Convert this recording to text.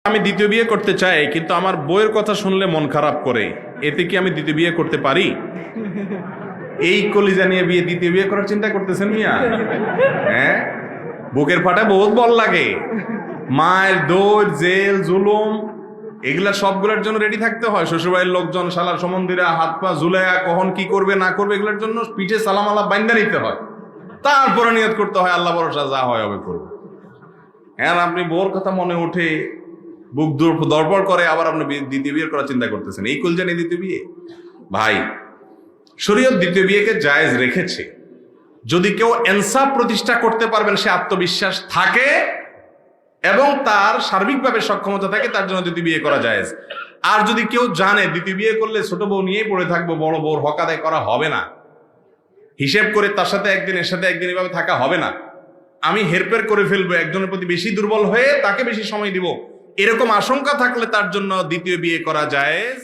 আমি দ্বিতীয় বিয়ে করতে চাই, কিন্তু আমার বউয়ের কথা শুনলে মন খারাপ করে, এতে কি আমি দ্বিতীয় বিয়ে করতে পারি? এই কলিজা নিয়ে দ্বিতীয় বিয়ে করার চিন্তা করতেছেন মিয়া? হ্যাঁ, বুকের ফাটা বহুত বল লাগে, মায়ের দৌড়, জেল, জুলুম, এগুলা সবগুলোর জন্য রেডি থাকতে হয়। শ্বশুরবাড়ির লোকজন, শালার সম্বন্ধীরা হাত পা ঝুলাইয়া কখন কি করবে না করবে এগুলোর জন্য পিঠে সালাম আলাপ বাইন্দা নিতে হয়, তারপরে নিয়ত করতে হয় আল্লাহ ভরসা, যা হয় হবে করবো। হ্যাঁ, আপনি বউর কথা মনে উঠে বুক দরপড় করে আবার আপনি দ্বিতীয় বিয়ে করার চিন্তা করতেছেন, এই কুল জানি দ্বিতীয় বিয়ে? ভাই, শরীয়ত দ্বিতীয় বিয়েকে জায়েজ রেখেছে। যদি কেউ ইনসাফ প্রতিষ্ঠা করতে পারবেন, সে আত্মবিশ্বাস থাকে এবং তার সার্বিকভাবে সক্ষমতা থাকে, তার জন্য দ্বিতীয় বিয়ে করা জায়েজ। আর যদি কেউ জানে দ্বিতীয় বিয়ে করলে ছোট বউ নিয়েই পড়ে থাকবো, বড় বউর হক আদায় করা হবে না, হিসেব করে তার সাথে একদিন এর সাথে একদিন এভাবে থাকা হবে না, আমি হেরফের করে ফেলবো, একজনের প্রতি বেশি দুর্বল হয়ে তাকে বেশি সময় দিব, এরকম আশঙ্কা থাকলে তার জন্য দ্বিতীয় বিয়ে করা জায়েজ।